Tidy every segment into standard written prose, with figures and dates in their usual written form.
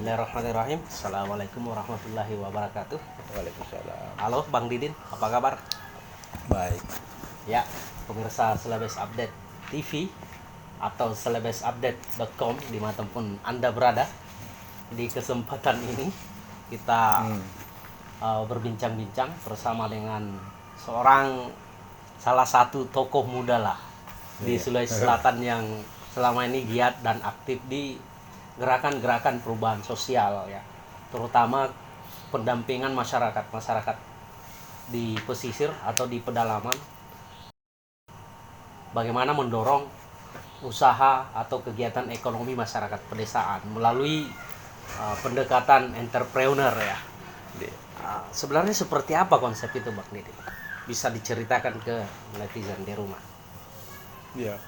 Bismillahirrahmanirrahim. Assalamualaikum warahmatullahi wabarakatuh. Waalaikumsalam. Halo Bang Didin, apa kabar? Baik. Ya, pemirsa Celebes Update TV atau celebesupdate.com dimanapun Anda berada. Di kesempatan ini kita berbincang-bincang bersama dengan salah satu tokoh muda lah di Sulawesi Selatan yang selama ini giat dan aktif di gerakan-gerakan perubahan sosial ya, terutama pendampingan masyarakat di pesisir atau di pedalaman, bagaimana mendorong usaha atau kegiatan ekonomi masyarakat pedesaan melalui pendekatan entrepreneur ya. Sebenarnya seperti apa konsep itu Bang Didi? Bisa diceritakan ke netizen di rumah? Ya,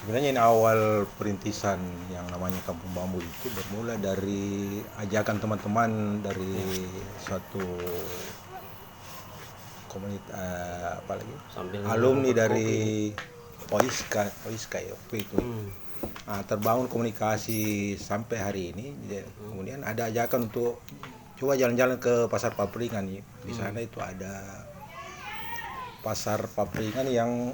sebenarnya ini awal perintisan yang namanya Kampung Bambu itu bermula dari ajakan teman-teman dari suatu komunitas alumni dari Poiska ya waktu itu. Terbangun komunikasi sampai hari ini. Kemudian ada ajakan untuk coba jalan-jalan ke pasar Papringan. Di sana itu ada pasar Papringan yang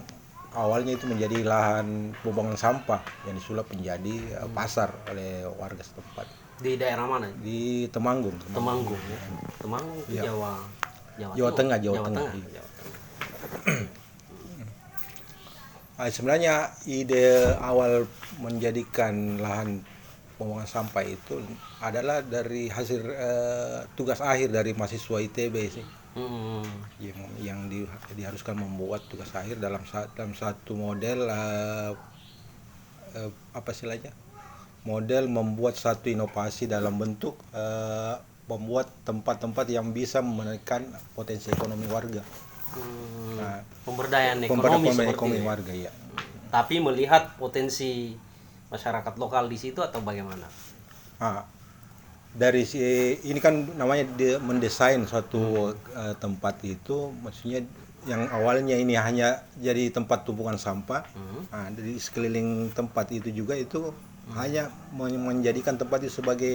awalnya itu menjadi lahan pembuangan sampah yang disulap menjadi pasar oleh warga setempat. Di daerah mana? Di Temanggung. Temanggung ya. Temanggung itu Ya. Jawa Tengah. Sebenarnya ide awal menjadikan lahan pembuangan sampah itu adalah dari hasil tugas akhir dari mahasiswa ITB sih. Yang diharuskan membuat tugas akhir dalam satu model model membuat satu inovasi dalam bentuk membuat tempat-tempat yang bisa menaikkan potensi ekonomi warga. Pemberdayaan ekonomi warga ya. Tapi melihat potensi masyarakat lokal di situ atau bagaimana? Dari ini kan namanya mendesain suatu tempat itu, maksudnya yang awalnya ini hanya jadi tempat tumpukan sampah. Dari sekeliling tempat itu juga itu hanya menjadikan tempat itu sebagai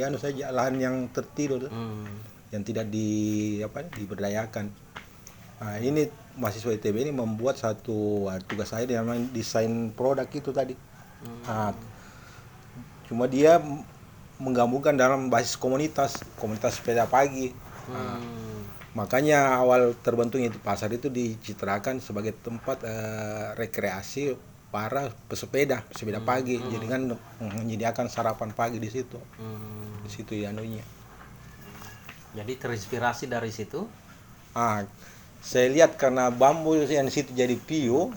lahan yang tertidur, yang tidak diberdayakan. Ini mahasiswa ITB ini membuat satu tugas saya yang desain produk itu tadi. Cuma dia menggabungkan dalam basis komunitas sepeda pagi. Makanya awal terbentuknya itu pasar itu dicitrakan sebagai tempat rekreasi para pesepeda pagi. Jadi kan menyediakan sarapan pagi di situ. Di situ anunya. Jadi terinspirasi dari situ. Saya lihat karena bambu yang di situ jadi piu.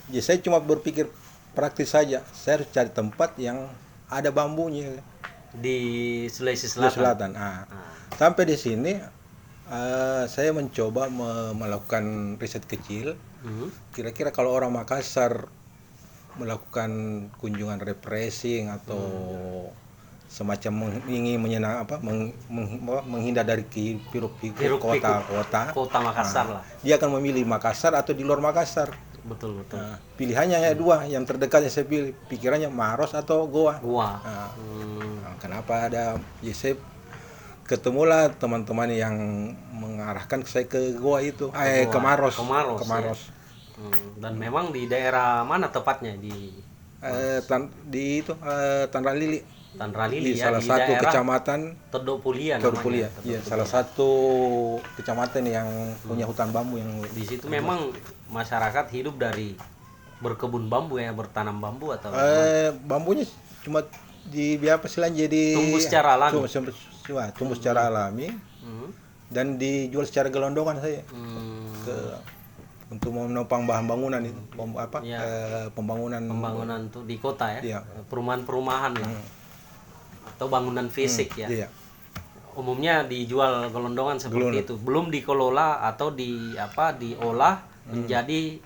Jadi saya cuma berpikir praktis saja. Saya harus cari tempat yang ada bambunya Di Sulawesi Selatan. Sampai di sini saya mencoba melakukan riset kecil. Kira-kira kalau orang Makassar melakukan kunjungan refreshing atau semacam ingin menghindar dari hiruk-pikuk kota Makassar lah. Dia akan memilih Makassar atau di luar Makassar. Betul. Pilihannya hanya dua, yang terdekat yang saya pilih, pikirannya Maros atau Goa. Kenapa ada saya ketemulah teman-teman yang mengarahkan saya ke Goa itu, ke Maros. Ya. Dan memang di daerah mana tepatnya Tanra Lili. Ya, salah satu kecamatan Todopulia. Iya, salah satu kecamatan yang punya hutan bambu yang di situ memang masyarakat hidup dari berkebun bambu ya, bertanam bambu atau bambunya cuma jadi tumbuh secara alami. Tumbuh secara alami dan dijual secara gelondongan saya untuk menopang bahan bangunan itu pembangunan tuh di kota ya, iya. perumahan lah atau bangunan fisik ya. Iya. Umumnya dijual gelondongan seperti itu, belum dikelola atau diolah menjadi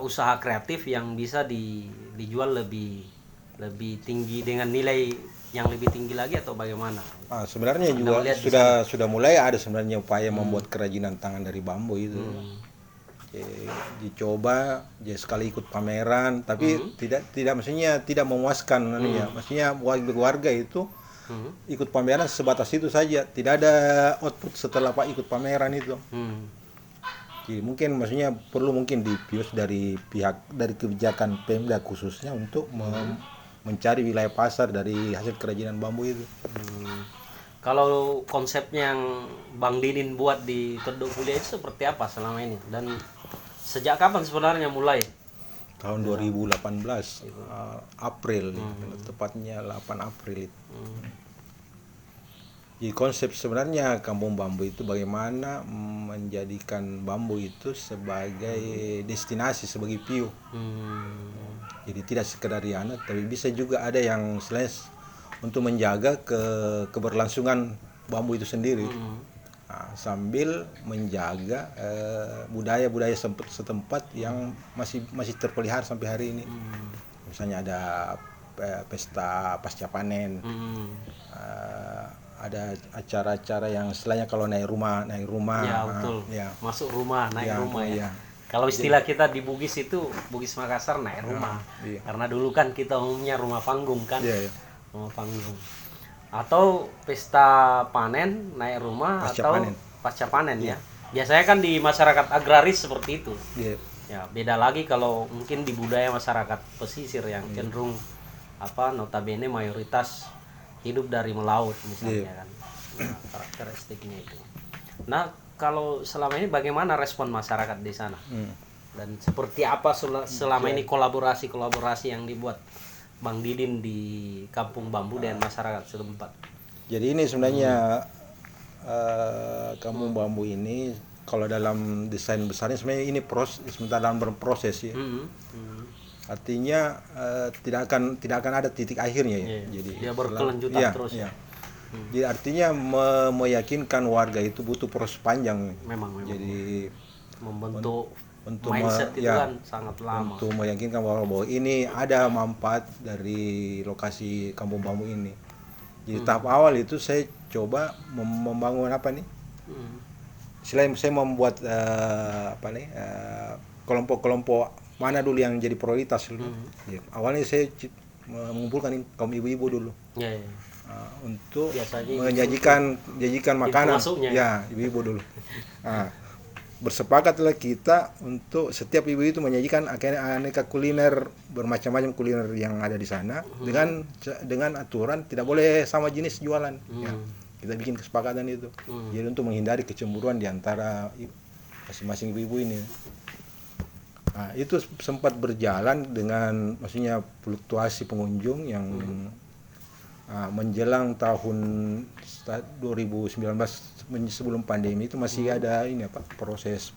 usaha kreatif yang bisa dijual lebih tinggi dengan nilai yang lebih tinggi lagi atau bagaimana? Sebenarnya juga sudah mulai ada sebenarnya upaya membuat kerajinan tangan dari bambu itu. Dicoba sekali ikut pameran, tapi tidak maksudnya tidak memuaskan maksudnya warga itu ikut pameran sebatas itu saja, tidak ada output setelah Pak ikut pameran itu. Jadi mungkin maksudnya perlu mungkin dipius dari kebijakan Pemda khususnya untuk mencari wilayah pasar dari hasil kerajinan bambu itu. Kalau konsepnya yang Bang Didin buat di Todong Kuliah itu seperti apa selama ini? Dan sejak kapan sebenarnya mulai? Tahun 2018 April, tepatnya 8 April itu. Jadi konsep sebenarnya Kampung Bambu itu bagaimana menjadikan bambu itu sebagai destinasi, sebagai view. Jadi tidak sekedar tapi bisa juga ada yang selain untuk menjaga keberlangsungan bambu itu sendiri. Nah, sambil menjaga budaya-budaya setempat yang masih terpelihara sampai hari ini. Misalnya ada pesta pasca panen. Ada acara-acara yang istilahnya kalau naik rumah Ya, betul. Ya. Masuk rumah, naik rumah ya. Ya. Kalau istilah kita di Bugis itu, Bugis Makassar naik rumah. Iya. Karena dulu kan kita umumnya rumah panggung kan. Iya. Rumah panggung. Atau pesta panen naik rumah pasca panen ya. Biasanya kan di masyarakat agraris seperti itu. Iya. Ya, beda lagi kalau mungkin di budaya masyarakat pesisir yang cenderung notabene mayoritas hidup dari melaut misalnya kan. Nah, karakteristiknya itu. Nah, kalau selama ini bagaimana respon masyarakat di sana? Dan seperti apa selama ini kolaborasi yang dibuat Bang Didin di Kampung Bambu dan masyarakat setempat? Jadi ini sebenarnya Kampung Bambu ini kalau dalam desain besarnya sebenarnya ini sementara dalam berproses ya. Artinya tidak akan ada titik akhirnya ya. Jadi dia berkelanjutan terus. Ya. Jadi artinya meyakinkan warga itu butuh proses panjang. Memang. Jadi membentuk mindset itu kan sangat lama. Untuk meyakinkan bahwa ini ada manfaat dari lokasi Kampung Bambu ini. Jadi tahap awal itu saya coba membangun apa nih? Selain saya membuat kelompok-kelompok mana dulu yang jadi prioritas dulu. Ya, awalnya saya mengumpulkan kaum ibu-ibu dulu. Untuk menjanjikan makanan. Ya, ibu-ibu dulu. Bersepakatlah kita untuk setiap ibu itu menyajikan aneka kuliner, bermacam-macam kuliner yang ada di sana dengan aturan tidak boleh sama jenis jualan. Ya, kita bikin kesepakatan itu. Jadi untuk menghindari kecemburuan di antara masing-masing ibu-ibu ini. Nah, itu sempat berjalan dengan maksudnya fluktuasi pengunjung yang menjelang tahun 2019 sebelum pandemi itu masih ada proses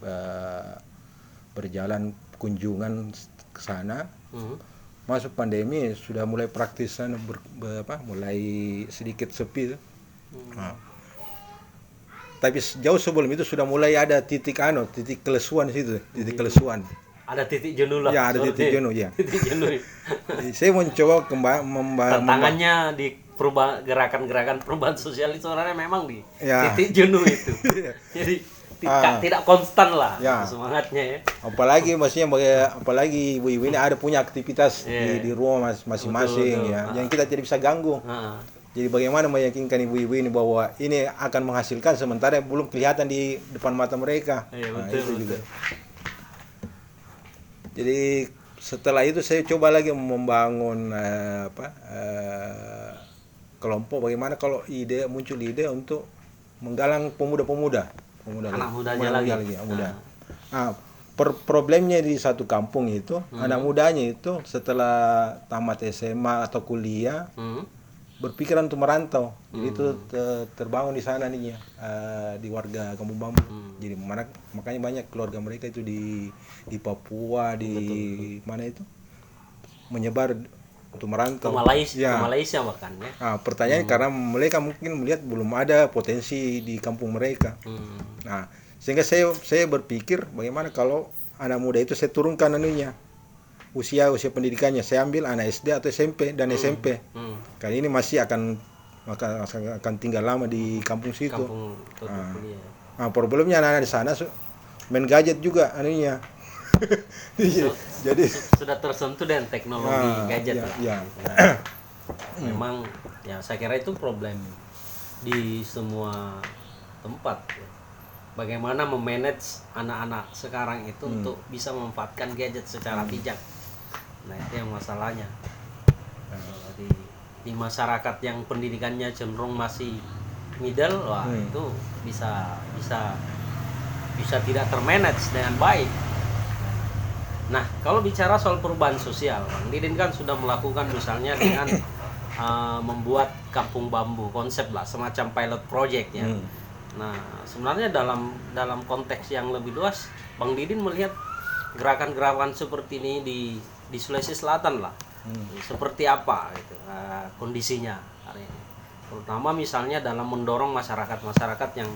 berjalan kunjungan ke sana. Masuk pandemi sudah mulai praktis sana mulai sedikit sepi. Tapi jauh sebelum itu sudah mulai ada titik kelesuan situ, titik kelesuan. Ada titik jenuh lah. Ya, ada titik jenuh ya. Titik jenuh. Saya mencoba tantangannya di gerakan-gerakan perubahan sosial itu sebenarnya memang di titik jenuh itu. Jadi tidak konstan lah semangatnya ya. Apalagi ibu-ibu ini ada punya aktivitas di rumah masing-masing ya, yang kita tidak bisa ganggu. Jadi bagaimana meyakinkan ibu-ibu ini bahwa ini akan menghasilkan sementara belum kelihatan di depan mata mereka. Betul. Juga. Jadi setelah itu saya coba lagi membangun kelompok bagaimana kalau muncul ide untuk menggalang pemuda-pemuda. Anak mudanya lagi. Problemnya di satu kampung itu anak mudanya itu setelah tamat SMA atau kuliah berpikiran untuk merantau. Jadi itu terbangun di sana nih ya, di warga Kampung Bambu. Jadi makanya banyak keluarga mereka itu di Papua, di mana itu menyebar untuk merantau. Ke Malaysia bahkan ya. Pertanyaan karena mereka mungkin melihat belum ada potensi di kampung mereka. Nah, sehingga saya berpikir bagaimana kalau anak muda itu saya turunkan usia pendidikannya, saya ambil anak SD atau SMP dan SMP. Karena ini masih akan tinggal lama di kampung situ. Problemnya anak-anak di sana main gadget juga jadi sudah tersentuh dengan teknologi gadget. Ya. Memang Ya saya kira itu problem di semua tempat ya. Bagaimana memanage anak-anak sekarang itu untuk bisa memanfaatkan gadget secara bijak. Nah itu yang masalahnya. Di masyarakat yang pendidikannya cenderung masih middle, wah itu bisa tidak termanage dengan baik. Nah kalau bicara soal perubahan sosial, Bang Didin kan sudah melakukan misalnya dengan membuat kampung bambu, konsep lah semacam pilot project ya. Nah sebenarnya dalam konteks yang lebih luas, Bang Didin melihat gerakan-gerakan seperti ini di Sulawesi Selatan lah, seperti apa gitu kondisinya hari ini, terutama misalnya dalam mendorong masyarakat yang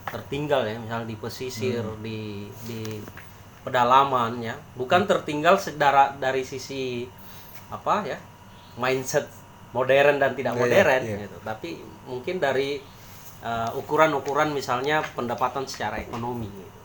tertinggal ya, misalnya di pesisir, di pedalaman ya, bukan tertinggal dari sisi apa ya, mindset modern dan tidak modern gitu, tapi mungkin dari ukuran-ukuran misalnya pendapatan secara ekonomi gitu.